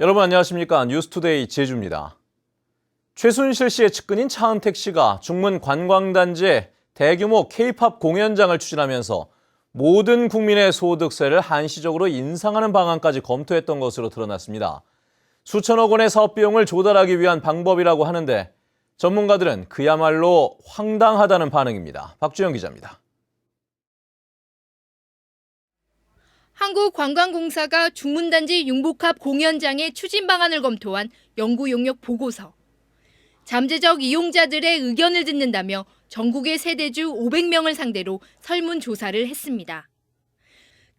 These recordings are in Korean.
여러분 안녕하십니까? 뉴스투데이 제주입니다. 최순실 씨의 측근인 차은택 씨가 중문 관광단지에 대규모 K-팝 공연장을 추진하면서 모든 국민의 소득세를 한시적으로 인상하는 방안까지 검토했던 것으로 드러났습니다. 수천억 원의 사업 비용을 조달하기 위한 방법이라고 하는데 전문가들은 그야말로 황당하다는 반응입니다. 박주영 기자입니다. 한국관광공사가 중문단지 융복합 공연장의 추진 방안을 검토한 연구 용역 보고서. 잠재적 이용자들의 의견을 듣는다며 전국의 세대주 500명을 상대로 설문조사를 했습니다.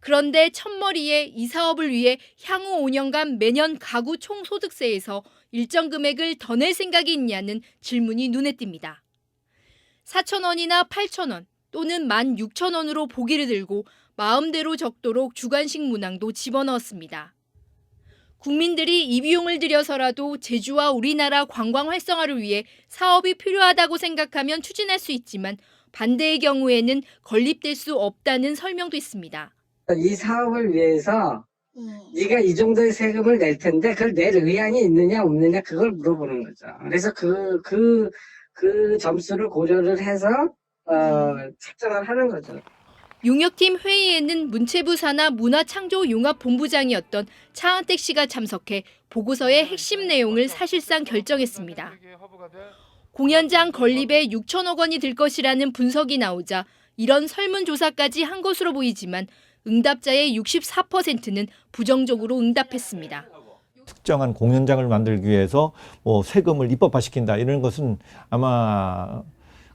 그런데 첫머리에 이 사업을 위해 향후 5년간 매년 가구 총소득세에서 일정 금액을 더 낼 생각이 있냐는 질문이 눈에 띕니다. 4,000원이나 8,000원 또는 16,000원으로 보기를 들고 마음대로 적도록 주관식 문항도 집어넣었습니다. 국민들이 이 비용을 들여서라도 제주와 우리나라 관광 활성화를 위해 사업이 필요하다고 생각하면 추진할 수 있지만 반대의 경우에는 건립될 수 없다는 설명도 있습니다. 이 사업을 위해서 네가 이 정도의 세금을 낼 텐데 그걸 낼 의향이 있느냐 없느냐 그걸 물어보는 거죠. 그래서 그 점수를 고려를 해서 책정을 하는 거죠. 용역팀 회의에는 문체부 산하 문화창조융합본부장이었던 차은택 씨가 참석해 보고서의 핵심 내용을 사실상 결정했습니다. 공연장 건립에 6천억 원이 들 것이라는 분석이 나오자 이런 설문조사까지 한 것으로 보이지만 응답자의 64%는 부정적으로 응답했습니다. 특정한 공연장을 만들기 위해서 세금을 입법화시킨다 이런 것은 아마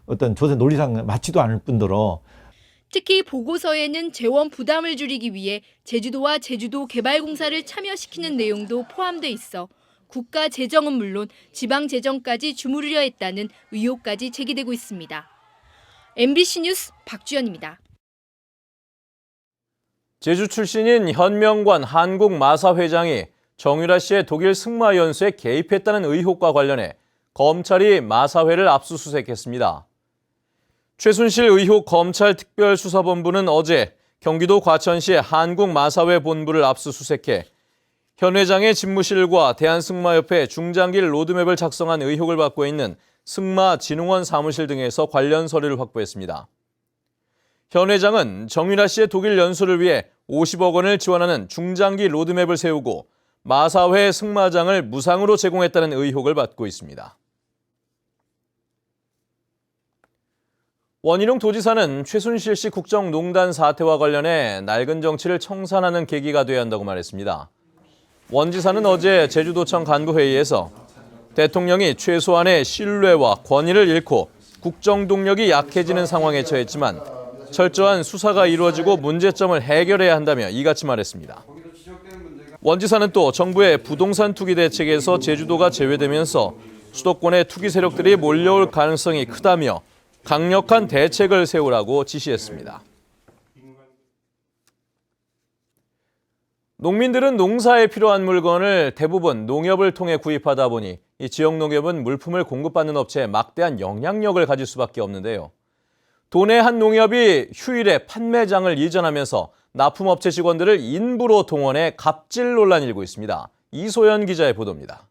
어떤 조세 논리상 맞지도 않을 뿐더러 특히 보고서에는 재원 부담을 줄이기 위해 제주도와 제주도개발공사를 참여시키는 내용도 포함돼 있어 국가 재정은 물론 지방 재정까지 주무르려 했다는 의혹까지 제기되고 있습니다. MBC 뉴스 박주연입니다. 제주 출신인 현명관 한국마사 회장이 정유라 씨의 독일 승마 연수에 개입했다는 의혹과 관련해 검찰이 마사회를 압수수색했습니다. 최순실 의혹 검찰특별수사본부는 어제 경기도 과천시 한국마사회 본부를 압수수색해 현 회장의 집무실과 대한승마협회 중장길 로드맵을 작성한 의혹을 받고 있는 승마진흥원 사무실 등에서 관련 서류를 확보했습니다. 현 회장은 정유라 씨의 독일 연수를 위해 50억 원을 지원하는 중장기 로드맵을 세우고 마사회 승마장을 무상으로 제공했다는 의혹을 받고 있습니다. 원희룡 도지사는 최순실 씨 국정농단 사태와 관련해 낡은 정치를 청산하는 계기가 돼야 한다고 말했습니다. 원 지사는 어제 제주도청 간부회의에서 대통령이 최소한의 신뢰와 권위를 잃고 국정 동력이 약해지는 상황에 처했지만 철저한 수사가 이루어지고 문제점을 해결해야 한다며 이같이 말했습니다. 원 지사는 또 정부의 부동산 투기 대책에서 제주도가 제외되면서 수도권의 투기 세력들이 몰려올 가능성이 크다며 강력한 대책을 세우라고 지시했습니다. 농민들은 농사에 필요한 물건을 대부분 농협을 통해 구입하다 보니 이 지역 농협은 물품을 공급받는 업체에 막대한 영향력을 가질 수밖에 없는데요. 도내 한 농협이 휴일에 판매장을 이전하면서 납품업체 직원들을 인부로 동원해 갑질 논란이 일고 있습니다. 이소연 기자의 보도입니다.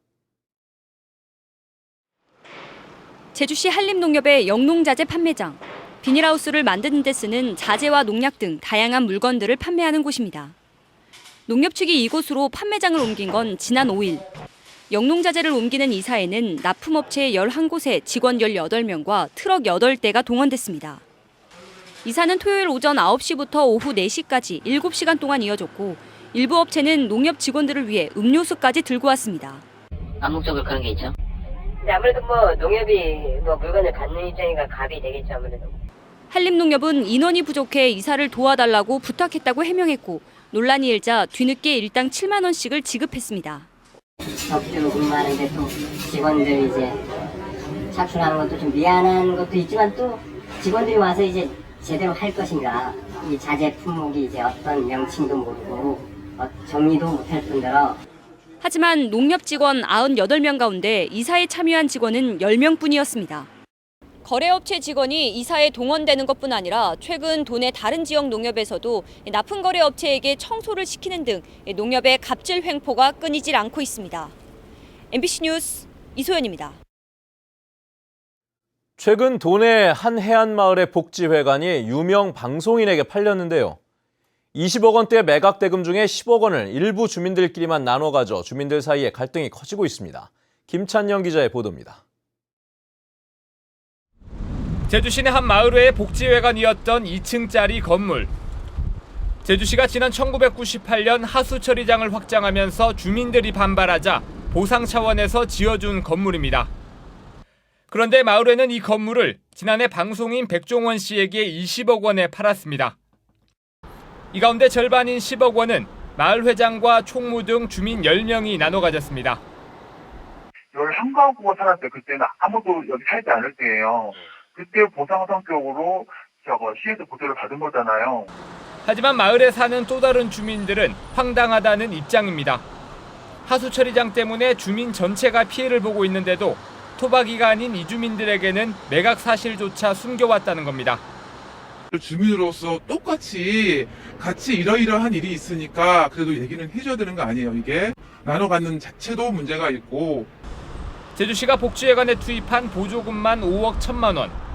제주시 한림농협의 영농자재 판매장. 비닐하우스를 만드는 데 쓰는 자재와 농약 등 다양한 물건들을 판매하는 곳입니다. 농협 측이 이곳으로 판매장을 옮긴 건 지난 5일. 영농자재를 옮기는 이사에는 납품업체 11곳에 직원 18명과 트럭 8대가 동원됐습니다. 이사는 토요일 오전 9시부터 오후 4시까지 7시간 동안 이어졌고 일부 업체는 농협 직원들을 위해 음료수까지 들고 왔습니다. 암묵적으로 그런 게 있죠. 아무래도 농협이 물건을 갖는 입장이니까 갑이 되겠죠, 아무래도. 한림농협은 인원이 부족해 이사를 도와달라고 부탁했다고 해명했고 논란이 일자 뒤늦게 일당 7만 원씩을 지급했습니다. 적극적으로 근무하는데 또 직원들 이제 차출하는 것도 좀 미안한 것도 있지만 또 직원들이 와서 이제 제대로 할 것인가. 이 자재 품목이 이제 어떤 명칭도 모르고 정리도 못할 뿐더러 하지만 농협 직원 98명 가운데 이사에 참여한 직원은 10명뿐이었습니다. 거래업체 직원이 이사에 동원되는 것뿐 아니라 최근 도내 다른 지역 농협에서도 납품 거래업체에게 청소를 시키는 등 농협의 갑질 횡포가 끊이질 않고 있습니다. MBC 뉴스 이소연입니다. 최근 도내 한 해안마을의 복지회관이 유명 방송인에게 팔렸는데요. 20억 원대 매각 대금 중에 10억 원을 일부 주민들끼리만 나눠 가져 주민들 사이에 갈등이 커지고 있습니다. 김찬영 기자의 보도입니다. 제주시내 한 마을회의 복지회관이었던 2층짜리 건물. 제주시가 지난 1998년 하수 처리장을 확장하면서 주민들이 반발하자 보상 차원에서 지어준 건물입니다. 그런데 마을회는 이 건물을 지난해 방송인 백종원 씨에게 20억 원에 팔았습니다. 이 가운데 절반인 10억 원은 마을 회장과 총무 등 주민 10명이 나눠 가졌습니다. 11가구가 살았을 때 그때는 아무도 여기 살지 않을 때예요. 그때 보상 성격으로 시에서 보조를 받은 거잖아요. 하지만 마을에 사는 또 다른 주민들은 황당하다는 입장입니다. 하수 처리장 때문에 주민 전체가 피해를 보고 있는데도 토박이가 아닌 이주민들에게는 매각 사실조차 숨겨왔다는 겁니다. 주민으로서 똑같이 같이 이러이러한 일이 있으니까 그래도 얘기는 해줘야 되는 거 아니에요. 이게 나눠 갖는 자체도 문제가 있고. 제주시가 복지회관에 투입한 보조금만 5억 1천만 원.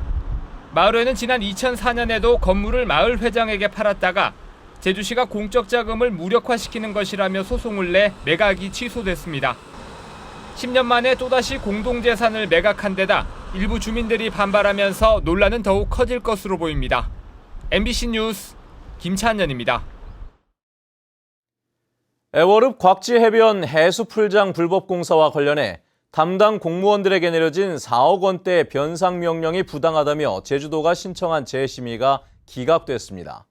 마을회는 지난 2004년에도 건물을 마을 회장에게 팔았다가 제주시가 공적 자금을 무력화시키는 것이라며 소송을 내 매각이 취소됐습니다. 10년 만에 또다시 공동재산을 매각한 데다 일부 주민들이 반발하면서 논란은 더욱 커질 것으로 보입니다. MBC 뉴스 김찬현입니다. 애월읍 곽지해변 해수풀장 불법 공사와 관련해 담당 공무원들에게 내려진 4억 원대 변상 명령이 부당하다며 제주도가 신청한 재심의가 기각됐습니다.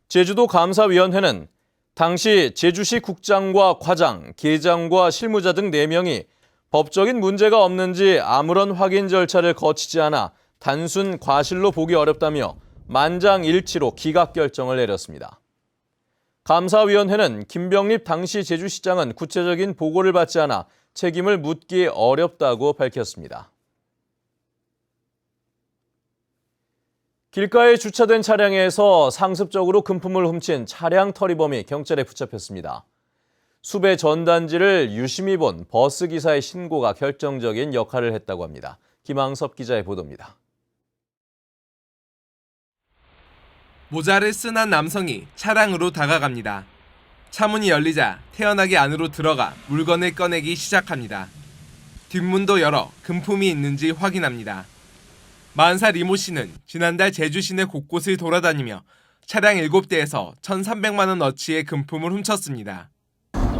제주도 감사위원회는 당시 제주시 국장과 과장, 계장과 실무자 등 4명이 법적인 문제가 없는지 아무런 확인 절차를 거치지 않아 단순 과실로 보기 어렵다며 만장일치로 기각 결정을 내렸습니다. 감사위원회는 김병립 당시 제주시장은 구체적인 보고를 받지 않아 책임을 묻기 어렵다고 밝혔습니다. 길가에 주차된 차량에서 상습적으로 금품을 훔친 차량 터리범이 경찰에 붙잡혔습니다. 수배 전단지를 유심히 본 버스기사의 신고가 결정적인 역할을 했다고 합니다. 김항섭 기자의 보도입니다. 모자를 쓴 한 남성이 차량으로 다가갑니다. 차문이 열리자 태연하게 안으로 들어가 물건을 꺼내기 시작합니다. 뒷문도 열어 금품이 있는지 확인합니다. 40살 이모 씨는 지난달 제주 시내 곳곳을 돌아다니며 차량 7대에서 1,300만 원어치의 금품을 훔쳤습니다.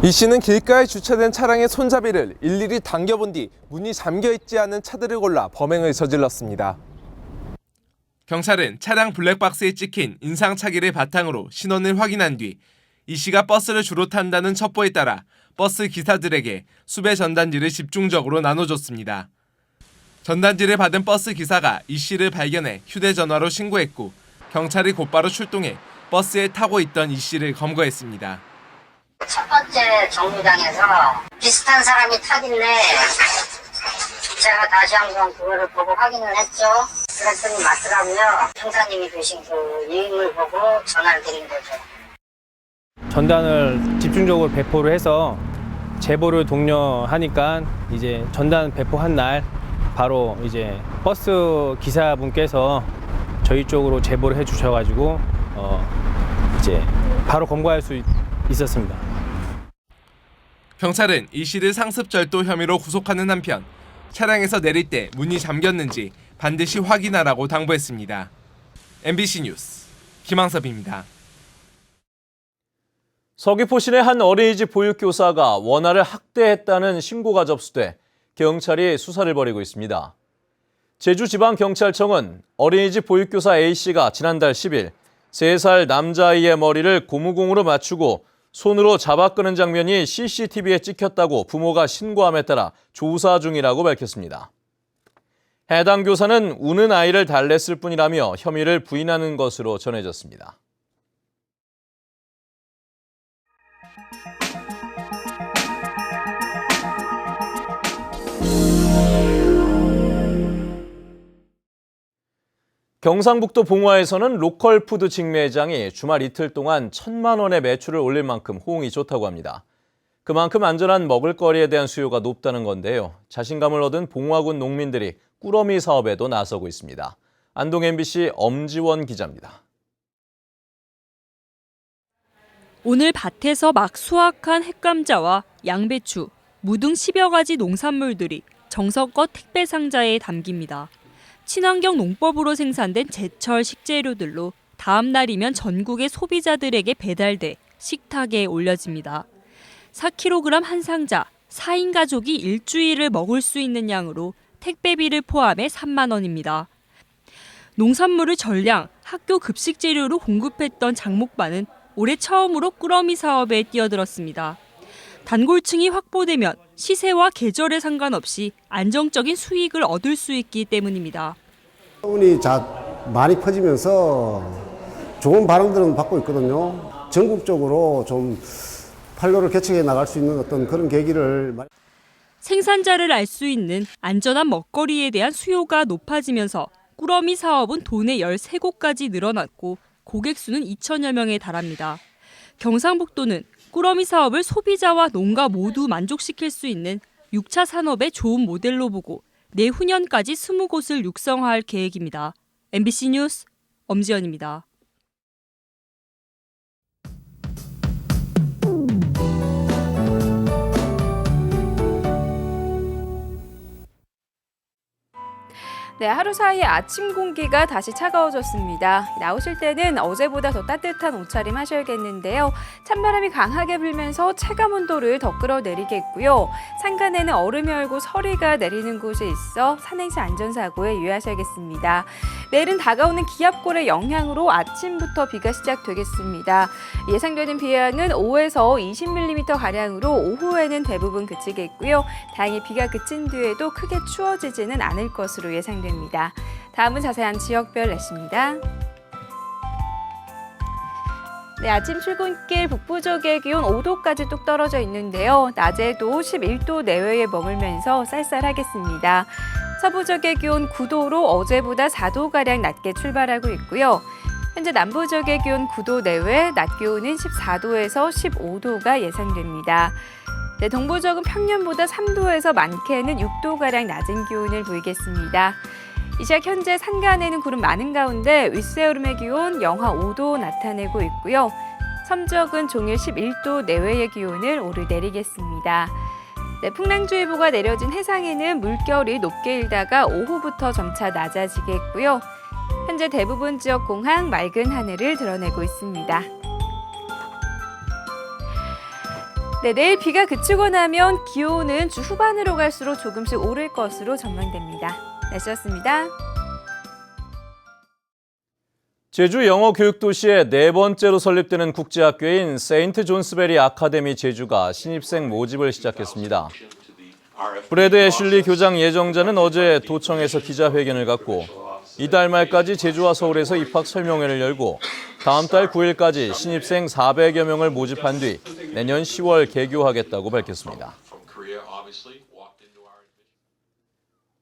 이 씨는 길가에 주차된 차량의 손잡이를 일일이 당겨본 뒤 문이 잠겨있지 않은 차들을 골라 범행을 저질렀습니다. 경찰은 차량 블랙박스에 찍힌 인상착의를 바탕으로 신원을 확인한 뒤 이 씨가 버스를 주로 탄다는 첩보에 따라 버스 기사들에게 수배 전단지를 집중적으로 나눠줬습니다. 전단지를 받은 버스 기사가 이 씨를 발견해 휴대전화로 신고했고 경찰이 곧바로 출동해 버스에 타고 있던 이 씨를 검거했습니다. 첫 번째 정류장에서 비슷한 사람이 타길래 제가 다시 한번 그거를 보고 확인을 했죠. 그랬더니 맞더라고요. 형사님이 주신 그 유인물 보고 전화를 드린 거죠. 전단을 집중적으로 배포를 해서 제보를 독려하니까 이제 전단 배포한 날 바로 이제 버스 기사분께서 저희 쪽으로 제보를 해주셔가지고 이제 바로 검거할 수 있었습니다. 경찰은 이 씨를 상습절도 혐의로 구속하는 한편 차량에서 내릴 때 문이 잠겼는지 반드시 확인하라고 당부했습니다. MBC 뉴스 김항섭입니다. 서귀포 시내 한 어린이집 보육교사가 원아를 학대했다는 신고가 접수돼 경찰이 수사를 벌이고 있습니다. 제주지방경찰청은 어린이집 보육교사 A씨가 지난달 10일 3살 남자아이의 머리를 고무공으로 맞추고 손으로 잡아 끄는 장면이 CCTV에 찍혔다고 부모가 신고함에 따라 조사 중이라고 밝혔습니다. 해당 교사는 우는 아이를 달랬을 뿐이라며 혐의를 부인하는 것으로 전해졌습니다. 경상북도 봉화에서는 로컬 푸드 직매장이 주말 이틀 동안 1,000만 원의 매출을 올릴 만큼 호응이 좋다고 합니다. 그만큼 안전한 먹을거리에 대한 수요가 높다는 건데요. 자신감을 얻은 봉화군 농민들이 꾸러미 사업에도 나서고 있습니다. 안동 MBC 엄지원 기자입니다. 오늘 밭에서 막 수확한 햇감자와 양배추, 무 등 10여 가지 농산물들이 정성껏 택배 상자에 담깁니다. 친환경 농법으로 생산된 제철 식재료들로 다음 날이면 전국의 소비자들에게 배달돼 식탁에 올려집니다. 4kg 한 상자, 4인 가족이 일주일을 먹을 수 있는 양으로 택배비를 포함해 3만 원입니다. 농산물을 전량 학교 급식 재료로 공급했던 장목반은 올해 처음으로 꾸러미 사업에 뛰어들었습니다. 단골층이 확보되면 시세와 계절에 상관없이 안정적인 수익을 얻을 수 있기 때문입니다. 소문이 많이 퍼지면서 좋은 반응들은 받고 있거든요. 전국적으로 좀 판로를 개척해 나갈 수 있는 어떤 그런 계기를. 생산자를 알 수 있는 안전한 먹거리에 대한 수요가 높아지면서 꾸러미 사업은 도내 13곳까지 늘어났고 고객 수는 2천여 명에 달합니다. 경상북도는 꾸러미 사업을 소비자와 농가 모두 만족시킬 수 있는 6차 산업의 좋은 모델로 보고 내후년까지 20곳을 육성할 계획입니다. MBC 뉴스 엄지연입니다. 네, 하루 사이에 아침 공기가 다시 차가워졌습니다. 나오실 때는 어제보다 더 따뜻한 옷차림 하셔야겠는데요. 찬바람이 강하게 불면서 체감 온도를 더 끌어내리겠고요. 산간에는 얼음이 얼고 서리가 내리는 곳에 있어 산행시 안전사고에 유의하셔야겠습니다. 내일은 다가오는 기압골의 영향으로 아침부터 비가 시작되겠습니다. 예상되는 비양은 5에서 20mm가량으로 오후에는 대부분 그치겠고요. 다행히 비가 그친 뒤에도 크게 추워지지는 않을 것으로 예상됩니다. 다음은 자세한 지역별 날씨입니다. 네, 아침 출근길 북부 지역의 기온 5도까지 뚝 떨어져 있는데요. 낮에도 11도 내외에 머물면서 쌀쌀하겠습니다. 서부 지역의 기온 9도로 어제보다 4도가량 낮게 출발하고 있고요. 현재 남부 지역의 기온 9도 내외, 낮 기온은 14도에서 15도가 예상됩니다. 네, 동부 지역은 평년보다 3도에서 많게는 6도가량 낮은 기온을 보이겠습니다. 이 시각 현재 산간에는 구름 많은 가운데 윗세오름의 기온 영하 5도 나타내고 있고요. 섬지역은 종일 11도 내외의 기온을 오르내리겠습니다. 네, 풍랑주의보가 내려진 해상에는 물결이 높게 일다가 오후부터 점차 낮아지겠고요. 현재 대부분 지역 공항 맑은 하늘을 드러내고 있습니다. 네, 내일 비가 그치고 나면 기온은 주 후반으로 갈수록 조금씩 오를 것으로 전망됩니다. 날씨였습니다. 제주 영어 교육 도시의 네 번째로 설립되는 국제학교인 세인트 존스베리 아카데미 제주가 신입생 모집을 시작했습니다. 브래드 애슐리 교장 예정자는 어제 도청에서 기자회견을 갖고 이달 말까지 제주와 서울에서 입학 설명회를 열고 다음 달 9일까지 신입생 400여 명을 모집한 뒤 내년 10월 개교하겠다고 밝혔습니다.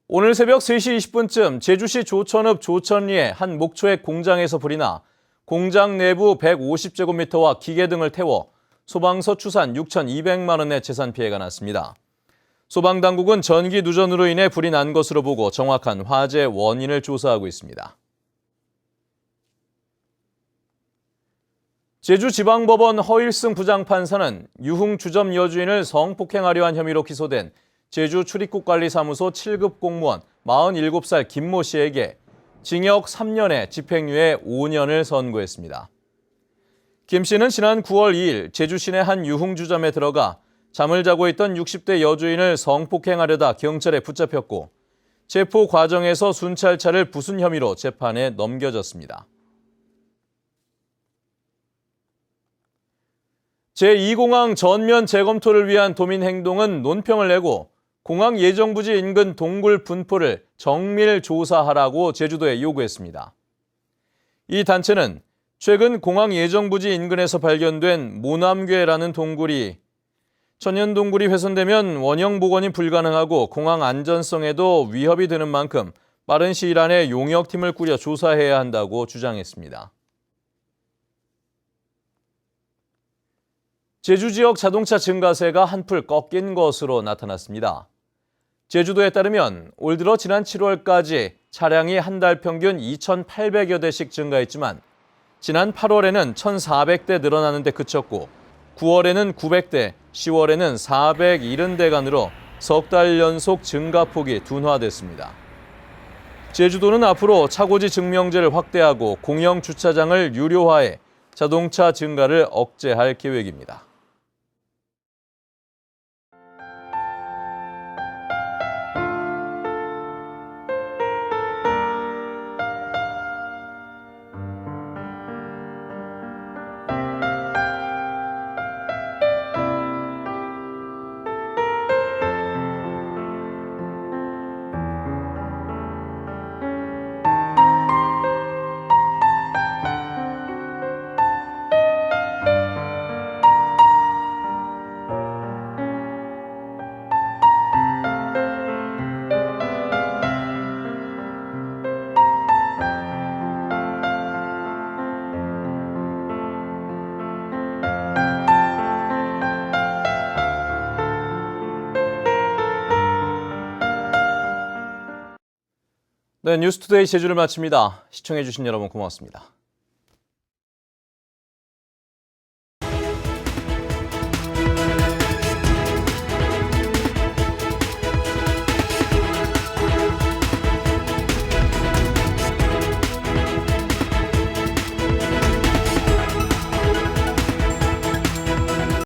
오늘 새벽 3시 20분쯤 제주시 조천읍 조천리의 한 목초액 공장에서 불이 나 공장 내부 150제곱미터와 기계 등을 태워 소방서 추산 6,200만 원의 재산 피해가 났습니다. 소방당국은 전기 누전으로 인해 불이 난 것으로 보고 정확한 화재 원인을 조사하고 있습니다. 제주지방법원 허일승 부장판사는 유흥 주점 여주인을 성폭행하려 한 혐의로 기소된 제주 출입국관리사무소 7급 공무원 47살 김모 씨에게 징역 3년에 집행유예 5년을 선고했습니다. 김 씨는 지난 9월 2일 제주 시내 한 유흥주점에 들어가 잠을 자고 있던 60대 여주인을 성폭행하려다 경찰에 붙잡혔고 체포 과정에서 순찰차를 부순 혐의로 재판에 넘겨졌습니다. 제2공항 전면 재검토를 위한 도민행동은 논평을 내고 공항 예정부지 인근 동굴 분포를 정밀 조사하라고 제주도에 요구했습니다. 이 단체는 최근 공항 예정부지 인근에서 발견된 모남괴라는 동굴이 천연 동굴이 훼손되면 원형 복원이 불가능하고 공항 안전성에도 위협이 되는 만큼 빠른 시일 안에 용역팀을 꾸려 조사해야 한다고 주장했습니다. 제주 지역 자동차 증가세가 한풀 꺾인 것으로 나타났습니다. 제주도에 따르면 올 들어 지난 7월까지 차량이 한 달 평균 2,800여 대씩 증가했지만 지난 8월에는 1,400대 늘어나는 데 그쳤고 9월에는 900대, 10월에는 470대가 늘어 석 달 연속 증가폭이 둔화됐습니다. 제주도는 앞으로 차고지 증명제를 확대하고 공영 주차장을 유료화해 자동차 증가를 억제할 계획입니다. 네, 뉴스투데이 제주를 마칩니다. 시청해주신 여러분 고맙습니다.